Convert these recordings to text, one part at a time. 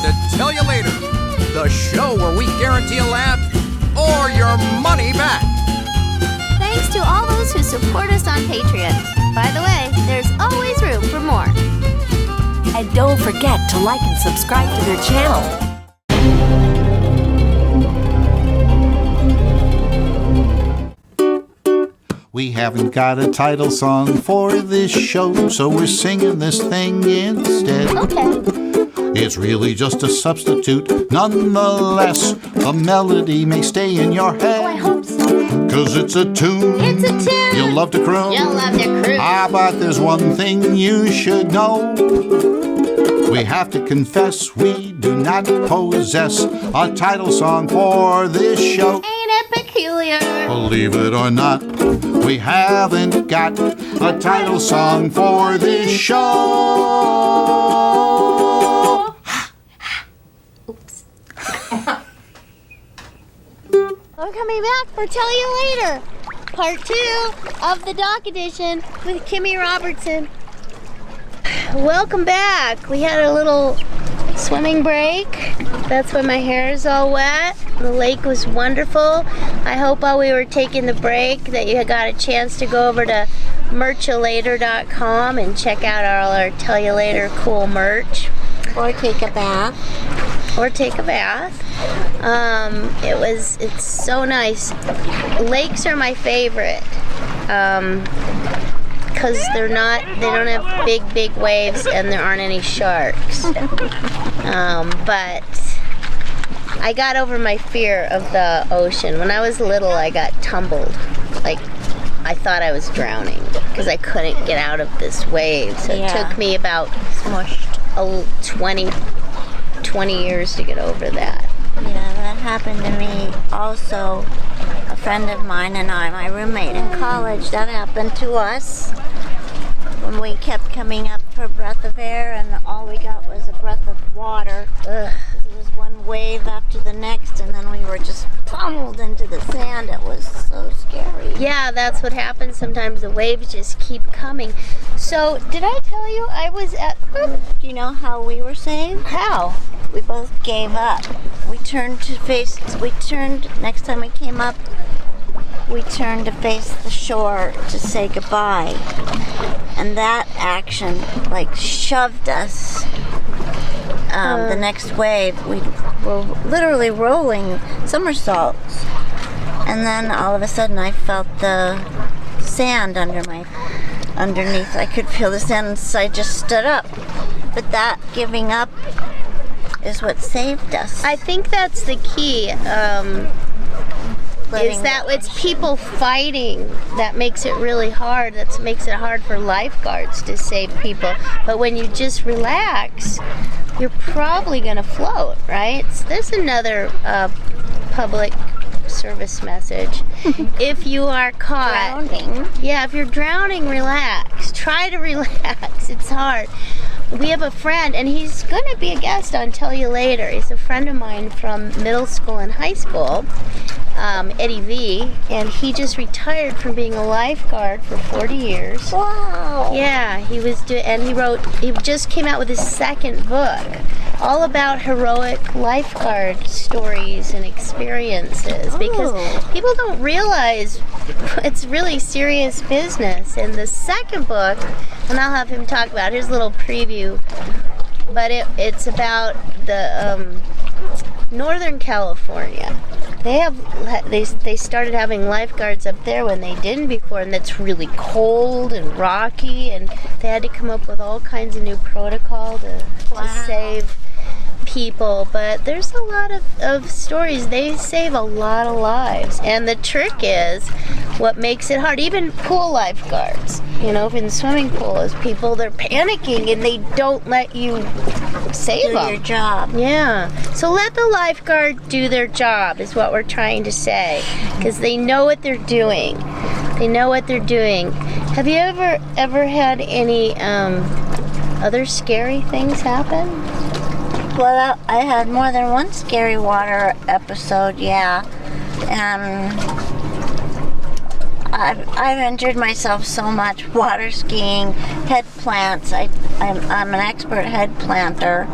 to Tell You Later, the show where we guarantee a laugh or your money back. Thanks to all those who support us on Patreon. By the way, there's always room for more. And don't forget to like and subscribe to their channel. We haven't got a title song for this show, so we're singing this thing instead. Okay. It's really just a substitute. Nonetheless, the melody may stay in your head. Oh, I hope so. 'Cause it's a tune. It's a tune. You'll love to croon. You'll love to croon. But there's one thing you should know. We have to confess we do not possess a title song for this show. Ain't it peculiar? Believe it or not, we haven't got a title song for this show. Oops. We're coming back for Tell You Later, part 2 of the Dock Edition with Kimmy Robertson. Welcome back. We had a little swimming break. That's why my hair is all wet. The lake was wonderful. I hope while we were taking the break that you got a chance to go over to merchalater.com and check out all our Tell You Later cool merch. Or take a bath. Or take a bath. It's so nice. Lakes are my favorite. Because they don't have big waves and there aren't any sharks. But I got over my fear of the ocean. When I was little, I got tumbled. Like, I thought I was drowning because I couldn't get out of this wave. So it took me about 20 years to get over that. Yeah, that happened to me also. A friend of mine and I, my roommate in college, that happened to us when we kept coming up for a breath of air and all we got was a breath of water. Ugh. It was one wave after the next and then we were just pummeled into the sand. It was so scary. Yeah, that's what happens sometimes. The waves just keep coming. So, did I tell you I was at... Do you know how we were saved? How? We both gave up. Next time we came up, we turned to face the shore to say goodbye. And that action, like, shoved us. The next wave, we were literally rolling somersaults. And then all of a sudden I felt the sand underneath. I could feel the sand, so I just stood up. But that giving up is what saved us. I think that's the key. Is that it's people fighting that makes it really hard. That makes it hard for lifeguards to save people. But when you just relax, you're probably going to float, right? So there's another public service message. If you are caught drowning, if you're drowning, relax. Try to relax. It's hard. We have a friend, and he's going to be a guest on Tell You Later. He's a friend of mine from middle school and high school, Eddie V, and he just retired from being a lifeguard for 40 years. Wow. Yeah, he just came out with his second book, all about heroic lifeguard stories and experiences, because people don't realize it's really serious business. And the second book, and I'll have him talk about his little preview, but it's about the Northern California. They started having lifeguards up there when they didn't before, and that's really cold and rocky, and they had to come up with all kinds of new protocol to save people. But there's a lot of stories. They save a lot of lives, and the trick is what makes it hard. Even pool lifeguards, in the swimming pool, is people, they're panicking and they don't let you save them. Do your job. Yeah. So let the lifeguard do their job is what we're trying to say, because they know what they're doing. They know what they're doing. Have you ever had any other scary things happen? Well, I had more than one scary water episode, yeah. I've injured myself so much water skiing, head plants. I'm an expert head planter.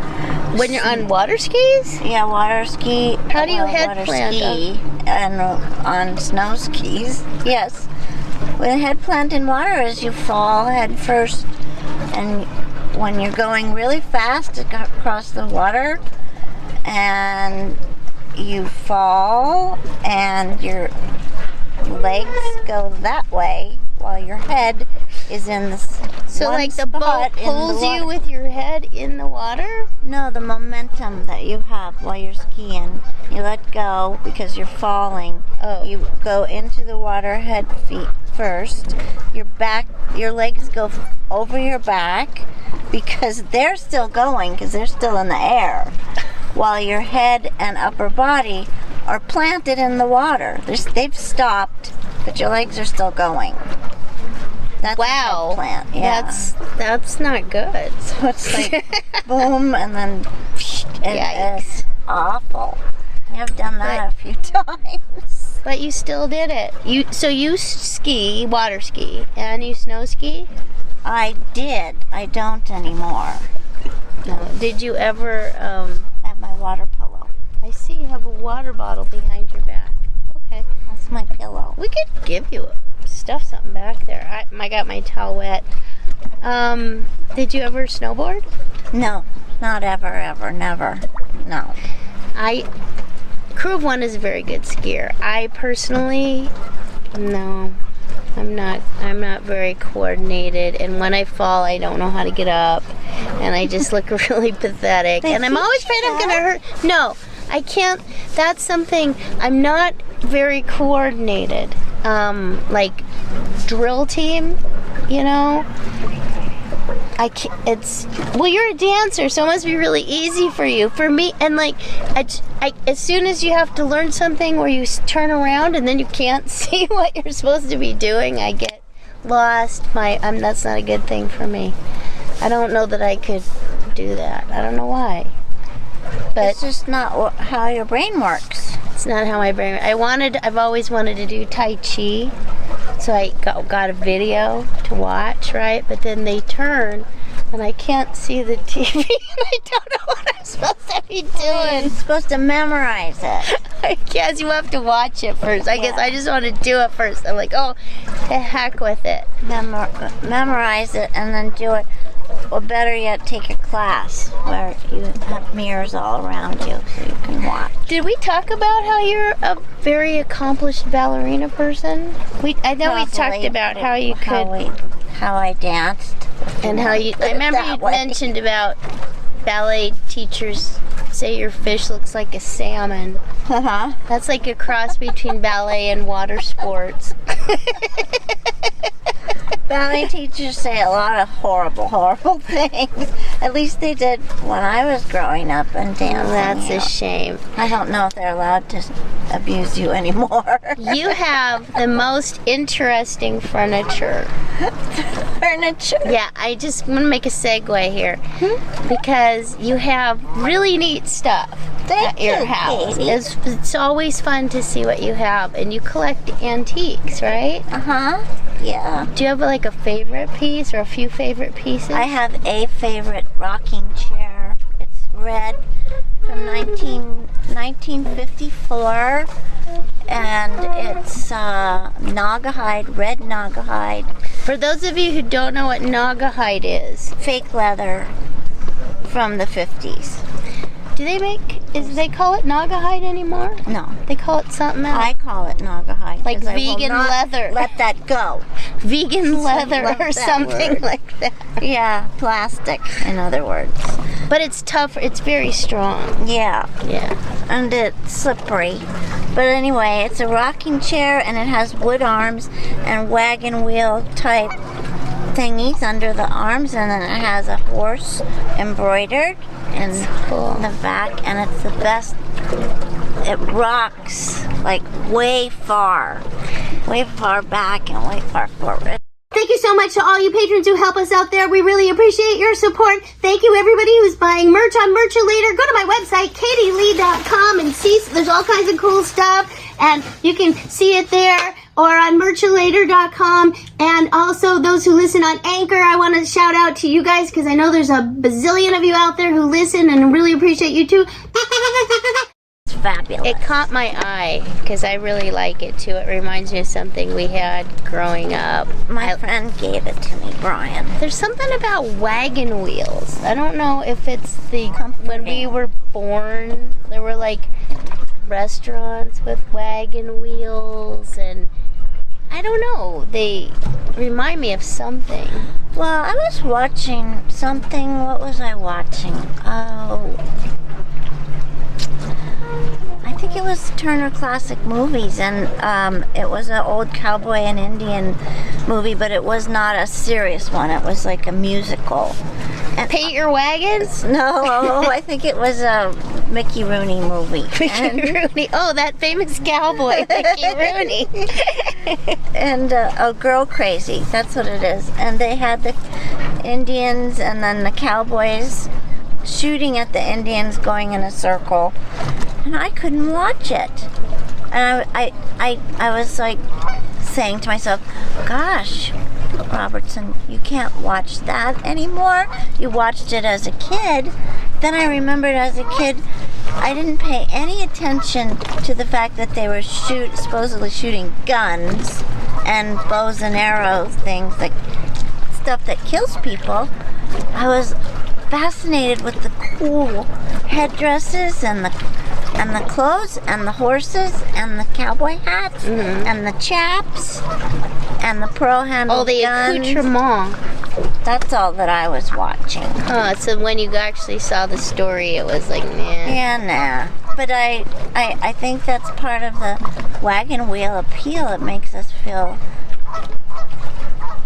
When you're on water skis? Yeah, water ski. How do you head water plant ski and on snow skis? Yes. When head plant in water is you fall head first, and when you're going really fast across the water, and you fall, and your legs go that way while your head is in the So like the boat pulls you with your head in the water? No, the momentum that you have while you're skiing. You let go because you're falling. Oh. You go into the water head feet first. Your legs go over your back because they're still going because they're still in the air. While your head and upper body are planted in the water. They've stopped, but your legs are still going. That's wow. a head plant. Yeah. That's not good. So it's like boom and then Yikes. It's awful. I've done that a few times. But you still did it. So you ski, water ski, and you snow ski? I did. I don't anymore. No. Did you ever I have my water pillow. I see you have a water bottle behind your back. Okay. That's my pillow. We could give you stuff something back there. I got my towel wet. Did you ever snowboard? No, not ever, never. No. Crew of One is a very good skier. I personally, no, I'm not very coordinated, and when I fall, I don't know how to get up, and I just look really pathetic, and I'm always afraid I'm gonna hurt. No, I can't. That's something. I'm not very coordinated. Like drill team, you know. Well, you're a dancer, so it must be really easy for you. For me, and like, as soon as you have to learn something where you turn around and then you can't see what you're supposed to be doing, I get lost. That's not a good thing for me. I don't know that I could do that. I don't know why. But it's just not how your brain works. It's not how my brain. I've always wanted to do Tai Chi. So I got a video to watch, right? But then they turn, and I can't see the TV, and I don't know what I'm supposed to be doing. You're supposed to memorize it. I guess you have to watch it first. I guess I just want to do it first. I'm like, oh, to heck with it. Memorize it and then do it. Or better yet, take a class where you have mirrors all around you so you can watch. Did we talk about how you're a very accomplished ballerina person? I know we talked about how you could... How I danced. And how you... I remember you mentioned about ballet teachers say your fish looks like a salmon. Uh-huh. That's like a cross between ballet and water sports. Ballet teachers say a lot of horrible things. At least they did when I was growing up and dancing. That's a shame. I don't know if they're allowed to abuse you anymore. You have the most interesting furniture. Furniture? Yeah, I just want to make a segue here. Because you have really neat stuff at your house. It's always fun to see what you have. And you collect antiques, right? Uh-huh. Yeah. Do you have like a favorite piece or a few favorite pieces? I have a favorite rocking chair. It's red from 1954, and it's Naugahyde, red Naugahyde. For those of you who don't know what Naugahyde is, fake leather from the 50s. Do they call it Naugahyde anymore? No. They call it something else? I call it Naugahyde. Like vegan leather. Let that go. Vegan leather or something like that. Yeah, plastic, in other words. But it's tough. It's very strong. Yeah. Yeah. And it's slippery. But anyway, it's a rocking chair, and it has wood arms and wagon wheel type thingies under the arms, and then it has a horse embroidered in the back, and it's the best. It rocks like way far back and way far forward. Thank you so much to all you patrons who help us out there. We really appreciate your support. Thank you everybody who's buying merch on Merchulator. Go to my website, katielee.com, and see there's all kinds of cool stuff, and you can see it there. or on merchalater.com. And also those who listen on Anchor, I want to shout out to you guys because I know there's a bazillion of you out there who listen and really appreciate you too. It's fabulous. It caught my eye because I really like it too. It reminds me of something we had growing up. My friend gave it to me, Brian. There's something about wagon wheels. I don't know if it's when we were born, there were like restaurants with wagon wheels, and I don't know. They remind me of something. Well, I was watching something. What was I watching? Oh, I think it was Turner Classic Movies, and it was an old cowboy and Indian movie, but it was not a serious one. It was like a musical. And Paint Your Wagons? no, I think it was a Mickey Rooney movie. Rooney. Oh, that famous cowboy, Mickey Rooney. And Girl Crazy, that's what it is. And they had the Indians and then the cowboys shooting at the Indians going in a circle. And I couldn't watch it. And I was like saying to myself, gosh, Robertson, you can't watch that anymore. You watched it as a kid. Then I remembered as a kid, I didn't pay any attention to the fact that they were supposedly shooting guns and bows and arrow things, like stuff that kills people. I was fascinated with the cool headdresses and the clothes and the horses and the cowboy hats and the chaps and the pearl-handled the guns. accoutrement. That's all that I was watching. So when you actually saw the story, it was like, nah. Yeah, nah. But I think that's part of the wagon wheel appeal. It makes us feel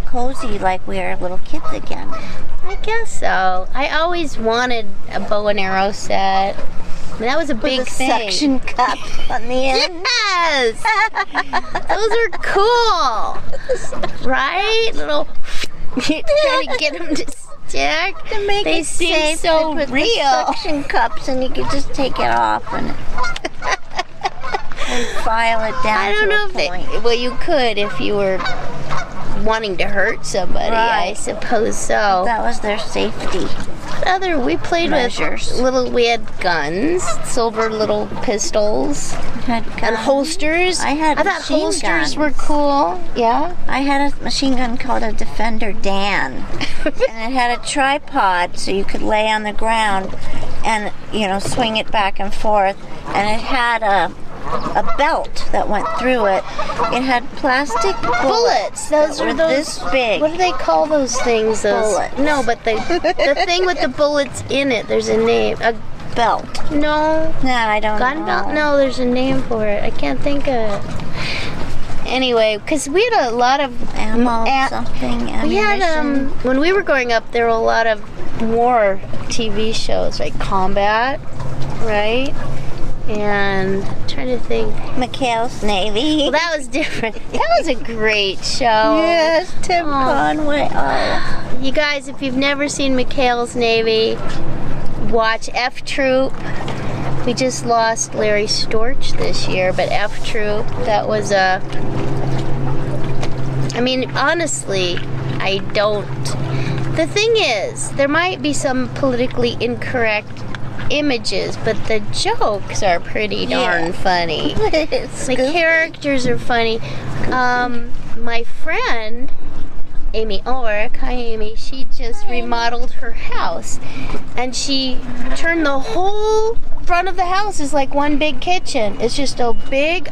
cozy, like we are little kids again. I guess so. I always wanted a bow and arrow set. I mean, that was a big With a thing. suction cup on the end. Yes! Those are cool! Right? Little... You're trying to get them to stick. To make they it seem safe, so they put real. The suction cups, and you could just take it off and file it down. I don't to know a if they... point. Well, you could if you were wanting to hurt somebody, I Right. suppose so. That was their safety. We played Measures. with we had guns, silver little pistols, Had and guns. holsters. I had thought machine holsters guns. were cool. Yeah. I had a machine gun called a Defender Dan, and it had a tripod so you could lay on the ground and swing it back and forth, and it had a belt that went through it. It had plastic bullets. Those that are were those. this big. What do they call those things? Those Bullets. No, but the thing with the bullets in it. There's a name. A belt? no. No, I don't Gun know. belt? No, there's a name for it. I can't think of it. Anyway, because we had a lot of Ammo, something. We had Ammunition. when we were growing up, there were a lot of war TV shows, like Combat, right? And I'm trying to think. McHale's Navy. Well, that was different. That was a great show. Yes, Tim Conway. Oh. You guys, if you've never seen McHale's Navy, watch F Troop. We just lost Larry Storch this year, but F Troop, that was a... I mean, honestly, I don't... The thing is, there might be some politically incorrect images, but the jokes are pretty darn funny. The characters are funny. My friend Amy Orrick, hi Amy, she just remodeled her house, and she turned the whole front of the house is like one big kitchen. It's just a big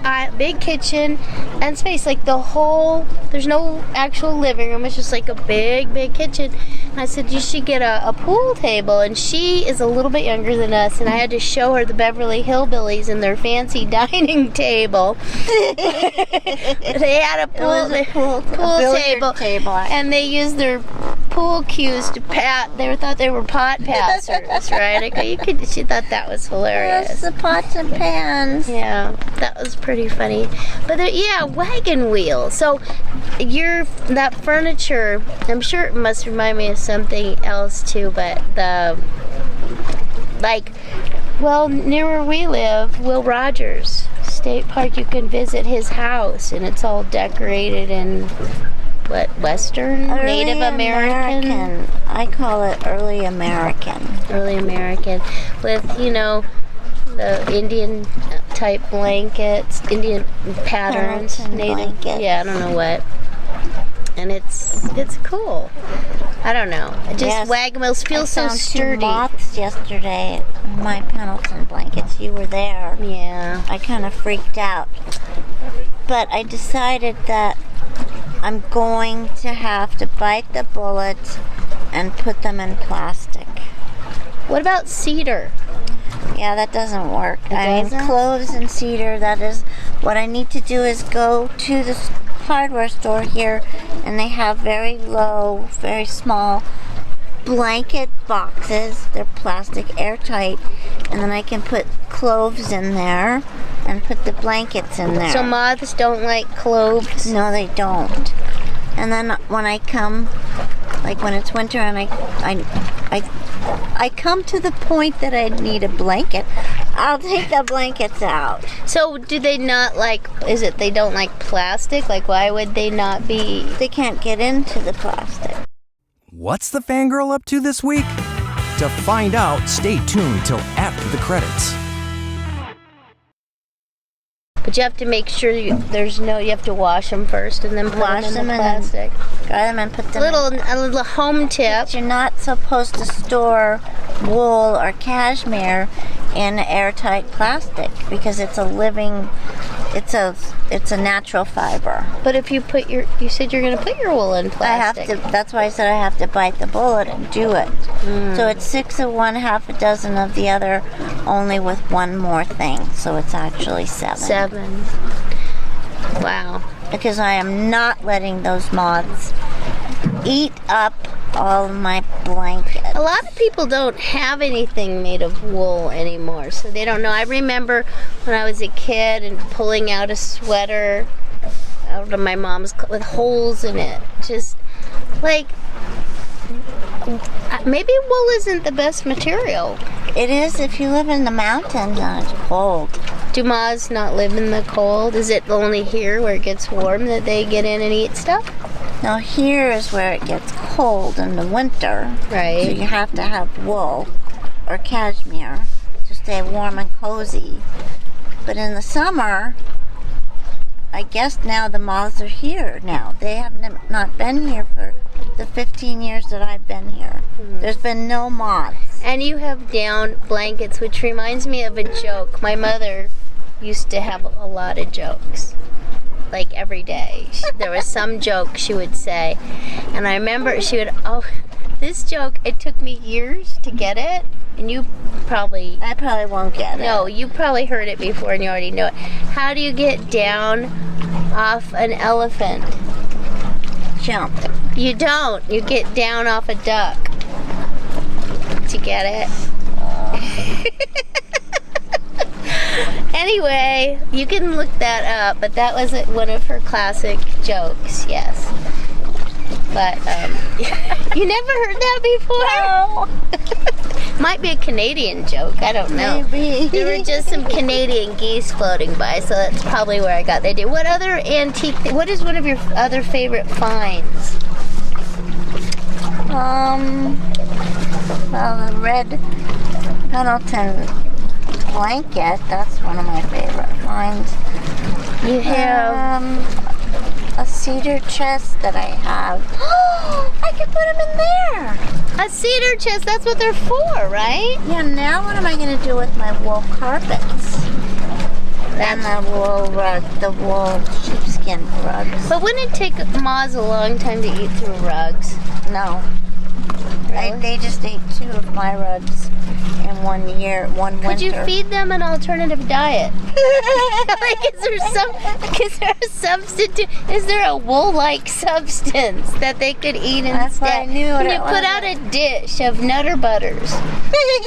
kitchen and space, like the whole, there's no actual living room, it's just like a big kitchen. And I said, you should get a pool table, and she is a little bit younger than us, and I had to show her the Beverly Hillbillies and their fancy dining table. They had a pool table, and they used their pool cues to pat. They thought they were pot passers, right? She thought that was hilarious. Yes, the pots and pans. Yeah, that was pretty funny. But wagon wheel. So that furniture, I'm sure it must remind me of something else too, but near where we live, Will Rogers State Park, you can visit his house, and it's all decorated in what, Western, Native American? I call it early American. Early American, with the Indian type blankets, Indian patterns, Hamilton Native. blankets. Yeah, I don't know what. And it's cool. I don't know. Wagmills feels so sturdy. I found 2 moths yesterday. My Pendleton blankets. You were there. Yeah. I kind of freaked out. But I decided that I'm going to have to bite the bullet and put them in plastic. What about cedar? Yeah, that doesn't work. It doesn't? Cloves and cedar, that is what I need to do is go to the hardware store here, and they have very low, very small blanket boxes. They're plastic, airtight, and then I can put cloves in there and put the blankets in there. So moths don't like cloves? No, they don't. And then when I come, like when it's winter and I come to the point that I need a blanket, I'll take the blankets out. So do they not like, is it they don't like plastic? Like why would they not be? They can't get into the plastic. What's the fangirl up to this week? To find out, stay tuned till after the credits. But you have to make sure you have to wash them first and then put them in the plastic. Dry them and put them A little home tip. You're not supposed to store wool or cashmere in airtight plastic because it's a natural fiber. But if you said you're going to put your wool in plastic. That's why I said I have to bite the bullet and do it. So it's 6 of one, half a dozen of the other, only with one more thing. So it's actually 7. 7. Wow. Because I am not letting those moths eat up all of my blankets. A lot of people don't have anything made of wool anymore, so they don't know. I remember when I was a kid and pulling out a sweater out of my mom's with holes in it. Just like, maybe wool isn't the best material. It is if you live in the mountains and it's cold. Do moths not live in the cold? Is it only here where it gets warm that they get in and eat stuff? Now here is where it gets cold in the winter. Right. So you have to have wool or cashmere to stay warm and cozy. But in the summer, I guess now the moths are here now. They have not been here for the 15 years that I've been here. There's been no moths. And you have down blankets, which reminds me of a joke. My mother used to have a lot of jokes. Like every day. There was some joke she would say. And I remember she would, this joke, it took me years to get it. And I probably won't get it. No, you probably heard it before and you already know it. How do you get down off an elephant? Jump. You don't. You get down off a duck. Did you get it? Anyway, you can look that up, but that was one of her classic jokes, yes. But, you never heard that before? No. Might be a Canadian joke, I don't know. Maybe. There were just some Canadian geese floating by, so that's probably where I got the idea. What other antique, what is one of your other favorite finds? Well, the red Pendleton blanket, that's one of my favorite finds. You have a cedar chest that I have. I can put them in there. a cedar chest, that's what they're for, right? Yeah, now what am I going to do with my wool carpets? And the wool rug, the wool sheepskin rugs. But wouldn't it take moths a long time to eat through rugs? No. Really? They just ate 2 of my rugs in 1 year, one winter. Could you feed them an alternative diet? Like, is there a substitute? Is there a wool-like substance that they could eat instead? That's what I knew what Can you it put was. out a dish of Nutter Butters?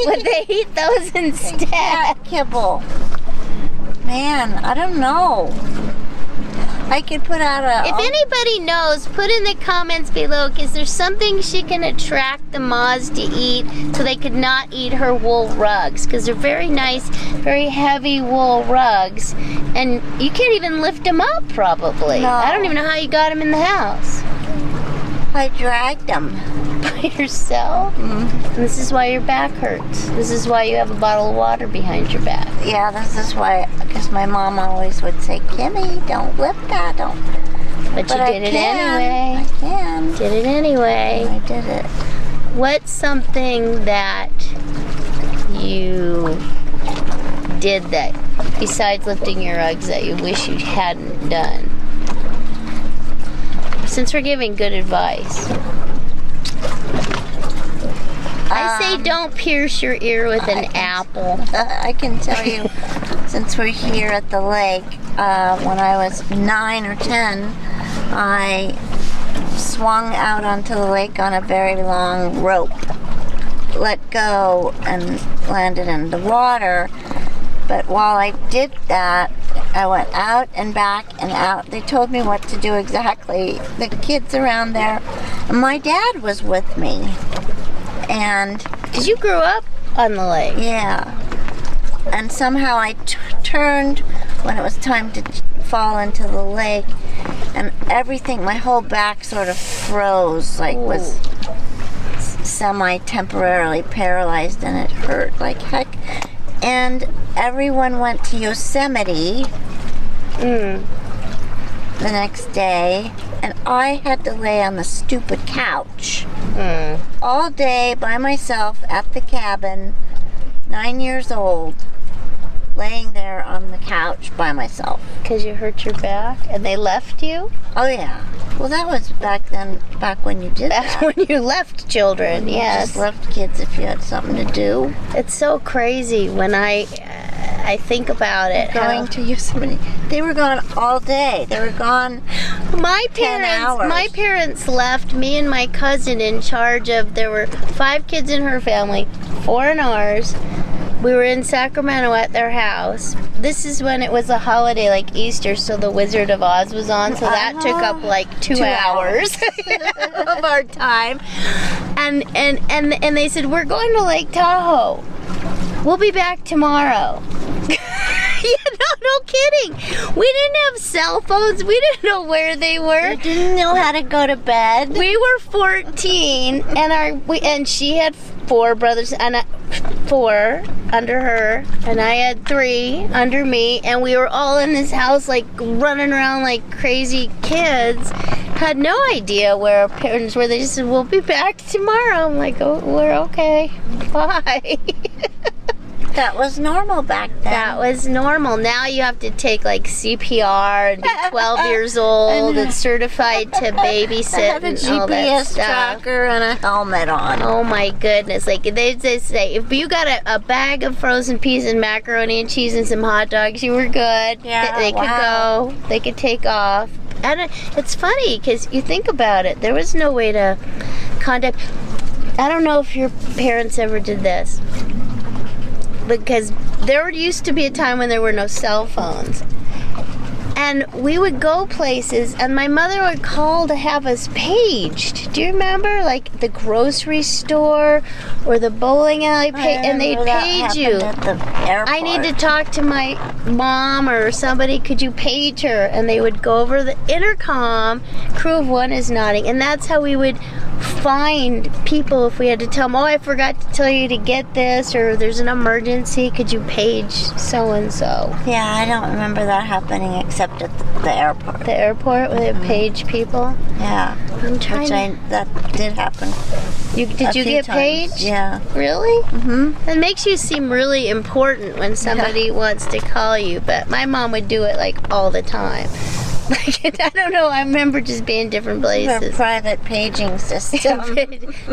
Would they eat those instead? Cat kibble. Man, I don't know. I could put out a... If anybody knows, put in the comments below, is there something she can attract the moths to eat so they could not eat her wool rugs? Because they're very nice, very heavy wool rugs, and you can't even lift them up probably. No. I don't even know how you got them in the house. I dragged them. By yourself? And this is why your back hurts. This is why you have a bottle of water behind your back. Yeah, this is why, because my mom always would say, Kimmy, don't lift that, don't. But you did it anyway. I can. Did it anyway. I did it. What's something that you did that, besides lifting your rugs, that you wish you hadn't done? Since we're giving good advice. I say don't pierce your ear with an apple. I can tell you, since we're here at the lake, when I was 9 or 10, I swung out onto the lake on a very long rope, let go, and landed in the water. But while I did that, I went out and back and out. They told me what to do exactly. The kids around there, and my dad was with me. And because you grew up on the lake. yeah, and somehow I turned when it was time to fall into the lake, and everything, my whole back sort of froze, like was semi-temporarily paralyzed, and it hurt like heck. And everyone went to Yosemite the next day, and I had to lay on the stupid couch all day by myself at the cabin, 9 years old, laying there on the couch by myself. Because you hurt your back and they left you? Oh yeah. Well, that was back then, back when you did That's that. when you left children, You yes. just left kids if you had something to do. It's so crazy when I think about it. Going to Yosemite. They were gone all day. They were gone My 10 hours. parents left me and my cousin in charge of, there were 5 kids in her family, 4 in ours. We were in Sacramento at their house. This is when it was a holiday like Easter, so the Wizard of Oz was on, so that took up like 2 hours of our time. And they said, we're going to Lake Tahoe. We'll be back tomorrow. No kidding. We didn't have cell phones. We didn't know where they were. You didn't know how to go to bed. We were 14, and she had 4 brothers, and 4 under her, and I had 3 under me, and we were all in this house like running around like crazy kids. Had no idea where our parents were. They just said, we'll be back tomorrow. I'm like, oh, we're okay. Bye. That was normal back then. That was normal. Now you have to take like CPR and be 12 years old and certified to babysit I had a and all that GPS stuff. tracker and a helmet on. Oh my goodness. Like they say, if you got a bag of frozen peas and macaroni and cheese and some hot dogs, you were good. Yeah, They could wow. go. They could take off. And it's funny because you think about it. There was no way to contact. I don't know if your parents ever did this. Because there used to be a time when there were no cell phones. And we would go places, and my mother would call to have us paged. Do you remember? Like the grocery store or the bowling alley, and they'd page you. At the airport. I need to talk to my mom or somebody. Could you page her? And they would go over the intercom. Crew of 1 is nodding. And that's how we would find people if we had to tell them, oh, I forgot to tell you to get this, or there's an emergency. Could you page so-and-so? Yeah, I don't remember that happening except at the airport. The airport where they page people? Yeah. I'm trying That did happen. Did you get paged? Yeah. Really? Mm-hmm. It makes you seem really important when somebody wants to call you, but my mom would do it like all the time. Like, I don't know, I remember just being different places. A private paging system.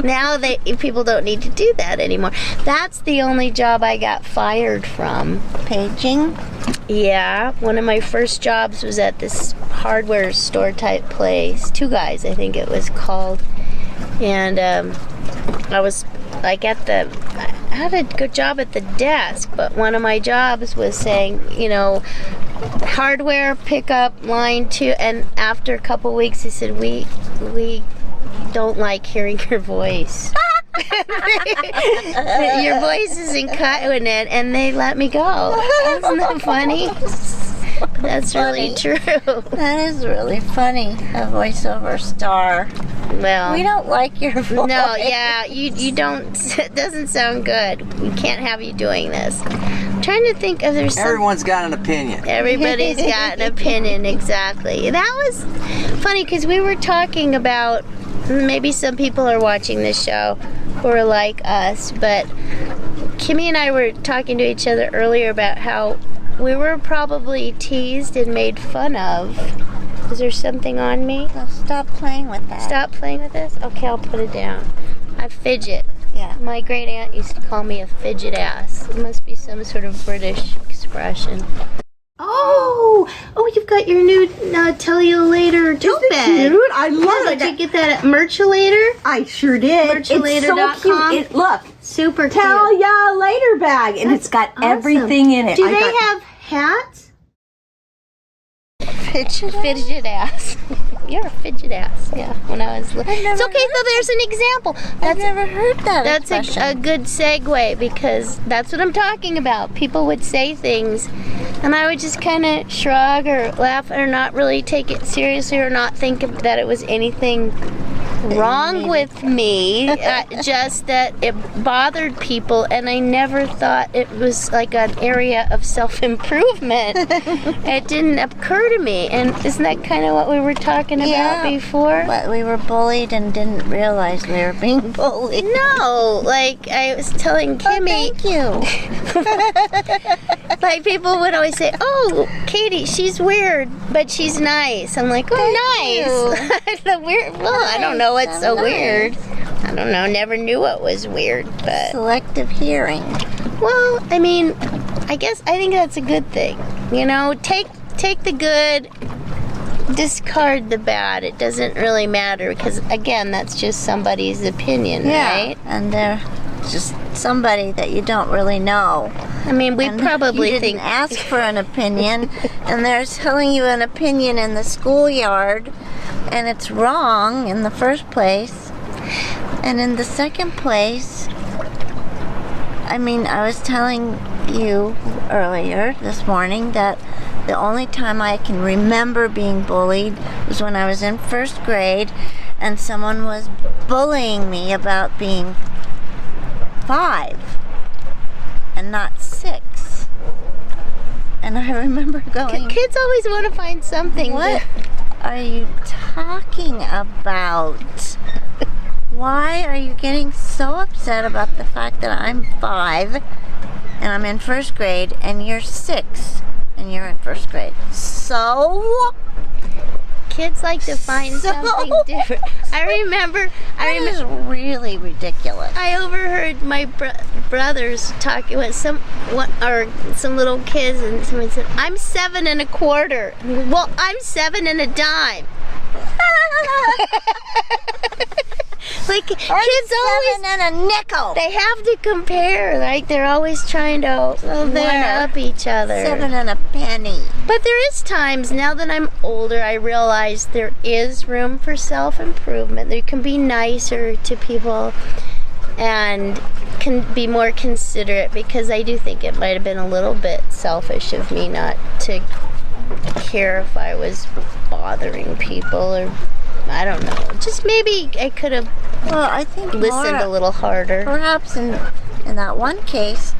Now people don't need to do that anymore. That's the only job I got fired from. Paging? Yeah, one of my first jobs was at this hardware store type place. 2 Guys, I think it was called. And I was like I had a good job at the desk, but one of my jobs was saying, you know, hardware pickup line 2, and after a couple weeks he said, we don't like hearing your voice. Your voice isn't cutting it, and they let me go. Isn't that funny? That's really true. That is really funny. A voiceover star. Well, We don't like your voice. no, yeah, you don't. It doesn't sound good. We can't have you doing this. I'm trying to think if there's some. Everyone's got an opinion. Everybody's got an opinion, exactly. That was funny because we were talking about, maybe some people are watching this show who are like us, but Kimmy and I were talking to each other earlier about how we were probably teased and made fun of. Is there something on me? Well, stop playing with that. Stop playing with this? Okay, I'll put it down. I fidget. Yeah. My great aunt used to call me a fidget ass. It must be some sort of British expression. Oh, you've got your new Tell You Later tote bag. Cute. I love Did it. you get that at Merchulator? I sure did. It's so Merchulator.com. cute. Look, Super Tell cute. Ya Later bag, and it's got Awesome. everything in it. Do they have hats? Fidget ass. You're a fidget ass. Yeah. When I was little. It's okay though. There's an example. I've never heard that That's expression. a good segue because that's what I'm talking about. People would say things, and I would just kind of shrug or laugh or not really take it seriously or not think that it was anything wrong with me. Just that it bothered people, and I never thought it was like an area of self-improvement. It didn't occur to me, and isn't that kind of what we were talking about before? But we were bullied and didn't realize we were being bullied. No, like I was telling Kimmy. Thank you. Like people would always say, "Oh, Katie, she's weird, but she's nice." I'm like, "Oh, nice." The weird. Well, I don't know what's so weird. I don't know. Never knew what was weird, but Selective hearing. well, I mean, I think that's a good thing. You know, take the good, discard the bad. It doesn't really matter because again, that's just somebody's opinion, right? And they're just somebody that you don't really know. I mean, we And probably you think didn't ask for an opinion, and they're telling you an opinion in the schoolyard, and it's wrong in the first place. And in the second place, I mean, I was telling you earlier this morning that the only time I can remember being bullied was when I was in first grade, and someone was bullying me about being 5 and not 6. And I remember going, kids always want to find something. what are you talking about? Why are you getting so upset about the fact that I'm 5 and I'm in first grade and you're 6 and you're in first grade? So? Kids like to find something different. I remember. That is really ridiculous. I overheard my brothers talking with some little kids, and someone said, "I'm 7 1/4." Well, I'm 7 1/10. Like kids always 7 1/5. they have to compare. Like they're always trying to one up each other. 7 1/penny. But there is times, now that I'm older, I realize there is room for self-improvement. There can be nicer to people and can be more considerate, because I do think it might have been a little bit selfish of me not to care if I was bothering people, or I don't know. Just maybe I could have Well, I think listened a little harder. Perhaps in that one case,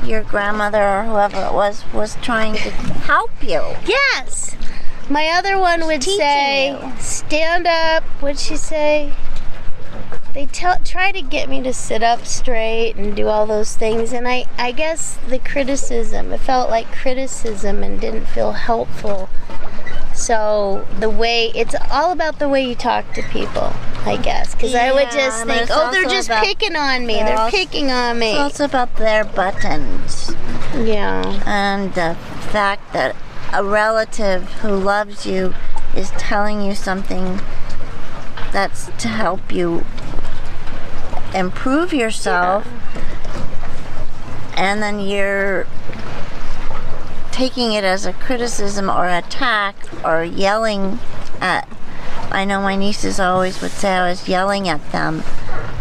your grandmother or whoever it was trying to help you. Yes! My other one would Teaching say, you. stand up. What'd she say? They try to get me to sit up straight and do all those things. And I guess the criticism, it felt like criticism and didn't feel helpful. So it's all about the way you talk to people, I guess. Because I would just but think, it's oh, they're also just about- picking on me. they're They're also- picking on me. It's also about their buttons. Yeah. And the fact that a relative who loves you is telling you something that's to help you improve yourself, and then you're taking it as a criticism or attack or yelling at. I know my nieces always would say I was yelling at them.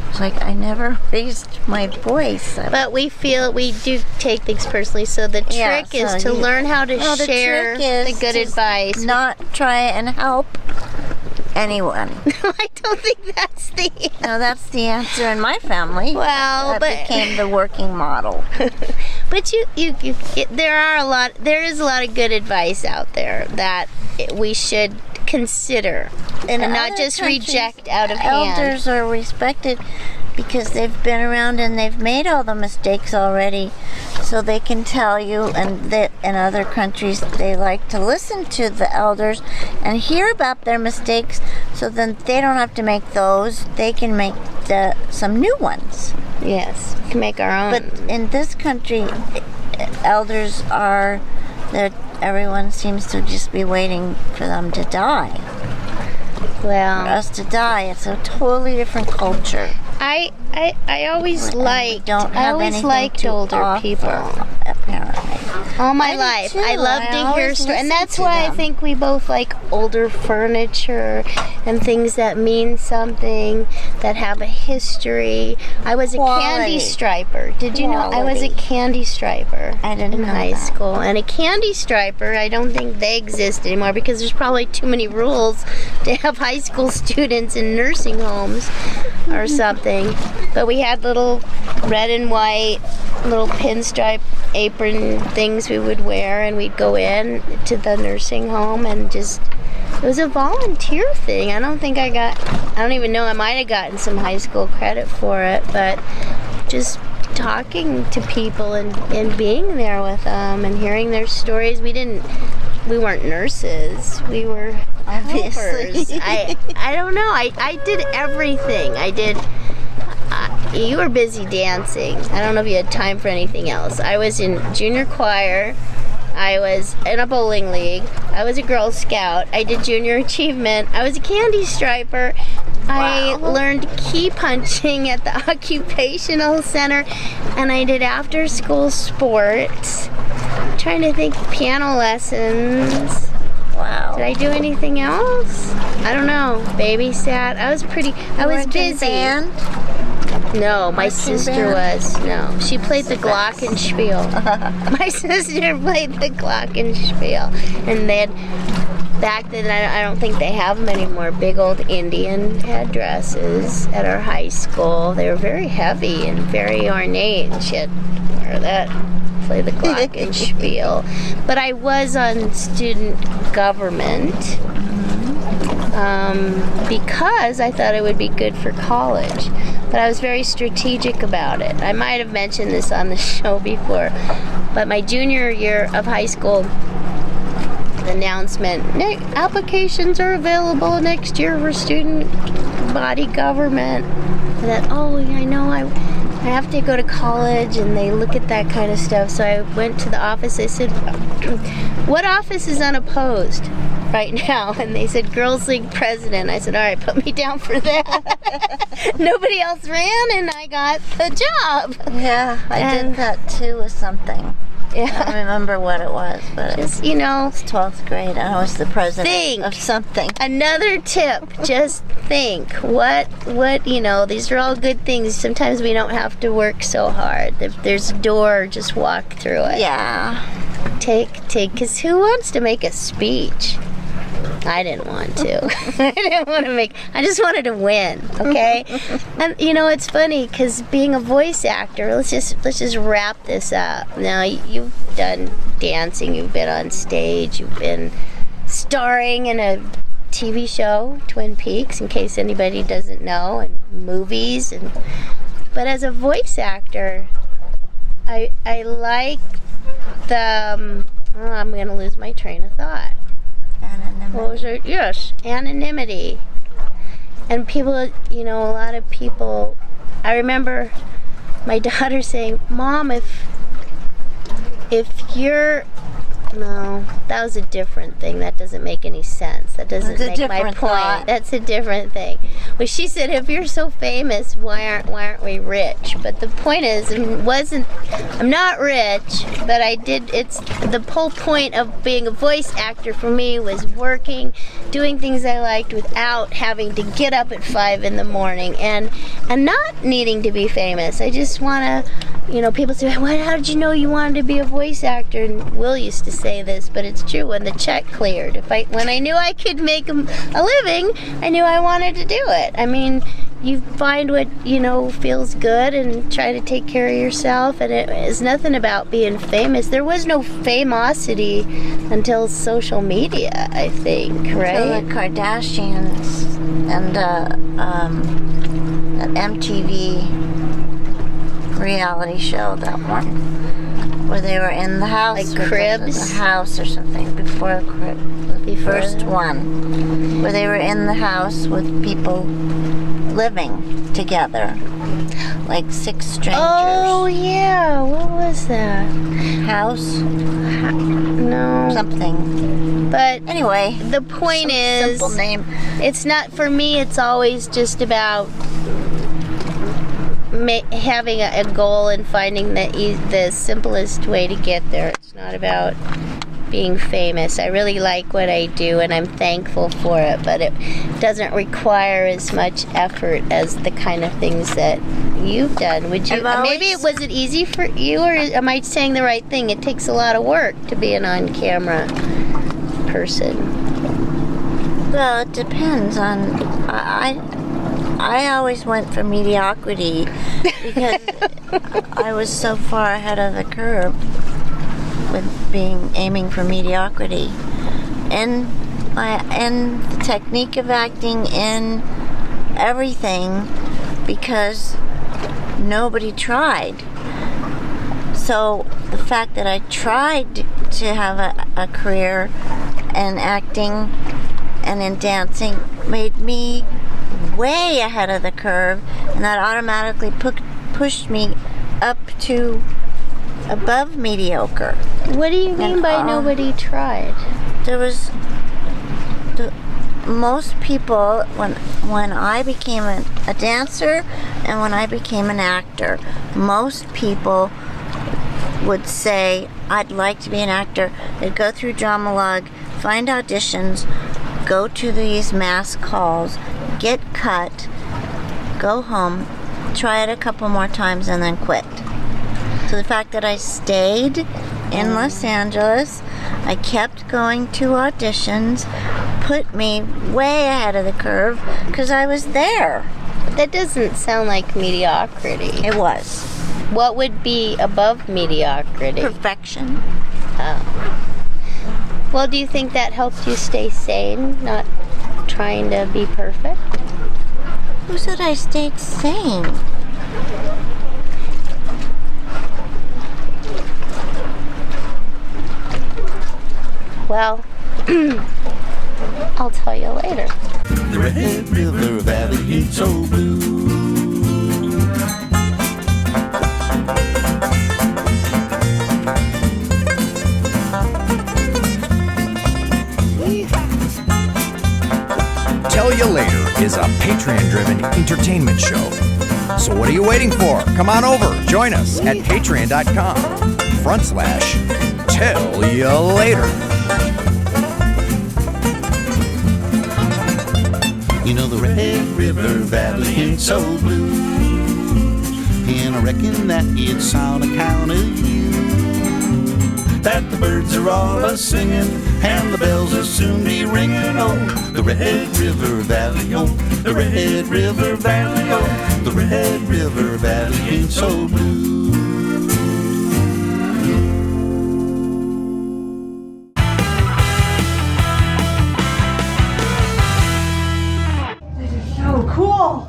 It's like I never raised my voice. But we do take things personally, so the trick is to learn how to share the good advice. Not try and help anyone. I don't think that's the No, that's the answer in my family. Well, that became the working model. But there is a lot of good advice out there that we should consider and not just reject out of hand. Elders are respected because they've been around and they've made all the mistakes already, so they can tell you. And that in other countries they like to listen to the elders and hear about their mistakes, so then they don't have to make those. They can make some new ones. Yes, we can make our own. But in this country, elders are that everyone seems to just be waiting for them to die. Well, For us to die. It's a totally different culture. I always liked to older offer, people. Apparently. All my I do life. too. I love I to hear always stories. And listen that's to why I them. think we both like older furniture and things that mean something, that have a history. I was a candy striper. Did you know I was a candy striper I didn't in know high that. school? And a candy striper, I don't think they exist anymore because there's probably too many rules to have high school students in nursing homes or something. But we had little red and white little pinstripe apron things we would wear, and we'd go in to the nursing home and just, it was a volunteer thing. I don't even know, I might have gotten some high school credit for it, but just talking to people and being there with them and hearing their stories. We weren't nurses, we were helpers. I don't know, I did everything. You were busy dancing. I don't know if you had time for anything else. I was in junior choir. I was in a bowling league. I was a Girl Scout. I did junior achievement. I was a candy striper. I learned key punching at the occupational center, and I did after school sports. I'm trying to think, piano lessons. Wow. Did I do anything else? I don't know. Babysat. I was busy. Band? No, my sister was. No, she played the glockenspiel. My sister played the glockenspiel. And then, back then, I don't think they have them anymore, big old Indian headdresses at our high school. They were very heavy and very ornate, and she had to wear that, play the glockenspiel. But I was on student government because I thought it would be good for college. But I was very strategic about it. I might have mentioned this on the show before, but my junior year of high school, the announcement, applications are available next year for student body government. And then, I know I have to go to college, and they look at that kind of stuff. So I went to the office. They said, what office is unopposed right now? And they said, Girls League president. I said, all right, put me down for that. Nobody else ran, and I got the job. Yeah, I did that too with something. Yeah. I don't remember what it was, but Just, it was 12th grade. I was the president of something. Another tip, just think, what, these are all good things. Sometimes we don't have to work so hard. If there's a door, just walk through it. Yeah. Take, because who wants to make a speech? I didn't want to. I just wanted to win, okay? And it's funny, because being a voice actor, let's just wrap this up. Now, you've done dancing, you've been on stage, you've been starring in a TV show, Twin Peaks, in case anybody doesn't know, and movies. But as a voice actor, I like the, I'm going to lose my train of thought. Anonymity. What was it? Yes, anonymity. And people, a lot of people, I remember my daughter saying, Mom, if you're No, that was a different thing. That doesn't make any sense. That doesn't That's a make my different point. thought. That's a different thing. Well, she said, if you're so famous, why aren't we rich? But the point is, I'm not rich, but it's the whole point of being a voice actor for me was working, doing things I liked without having to get up at 5 in the morning and not needing to be famous. I just want to, people say, how did you know you wanted to be a voice actor? And Will used to say this, but it's true. When the check cleared, when I knew I could make a living, I knew I wanted to do it. I mean, you find what feels good and try to take care of yourself. And it is nothing about being famous. There was no famosity until social media, I think, right? So the Kardashians and the MTV reality show, that one where they were in the house, Like Cribs? the house or something before the first one, where they were in the house with people living together, like 6 strangers. Oh yeah, what was that? House, No, something. but Anyway, the point is, simple name. it's not for me. It's always just about having a goal and finding the simplest way to get there. It's not about being famous. I really like what I do and I'm thankful for it, but it doesn't require as much effort as the kind of things that you've done. Would you? Was it easy for you, or am I saying the right thing? It takes a lot of work to be an on-camera person. Well, it depends on. I always went for mediocrity because I was so far ahead of the curve with aiming for mediocrity, and the technique of acting, in everything, because nobody tried. So the fact that I tried to have a career in acting and in dancing made me way ahead of the curve, and that automatically pushed me up to above mediocre. What do you mean by nobody tried? There was most people, when I became a dancer and when I became an actor, most people would say, I'd like to be an actor. They'd go through Dramalog, find auditions, go to these mass calls, get cut, go home, try it a couple more times, and then quit. So the fact that I stayed in Los Angeles, I kept going to auditions, put me way ahead of the curve because I was there. That doesn't sound like mediocrity. It was. What would be above mediocrity? Perfection. Well, do you think that helped you stay sane, not trying to be perfect? Who said I stayed sane? Well, I'll tell you later. The Red River Valley ain't so blue. Tell You Later is a Patreon-driven entertainment show. So what are you waiting for? Come on over. Join us at patreon.com/Tell You Later. You know the Red River Valley ain't so blue, and I reckon that it's on account of you that the birds are all a-singing and the bells will soon be ringing. Oh, the Red River Valley, oh, the Red River Valley, oh, the Red River Valley ain't so blue. So cool.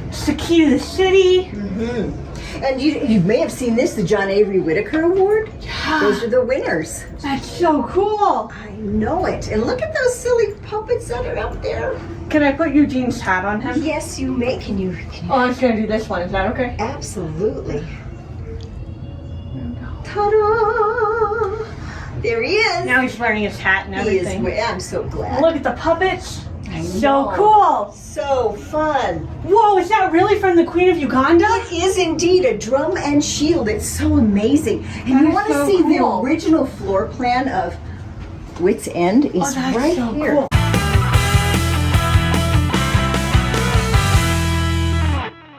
It's the key to the city. And you may have seen this, the John Avery Whitaker Award. Yeah. Those are the winners. That's so cool. I know it. And look at those silly puppets that are out there. Can I put Eugene's hat on him? Yes, you may. Can you? Oh, I'm just gonna do this one. Is that okay? Absolutely. Ta-da! There he is. Now he's wearing his hat and He is. everything. I'm so glad. Look at the puppets. So know. cool. So fun. Whoa, is that really from the Queen of Uganda? It is indeed a drum and shield. It's so amazing. And That you is want to so see cool. the original floor plan of Wits End is Oh, that's right so here. cool.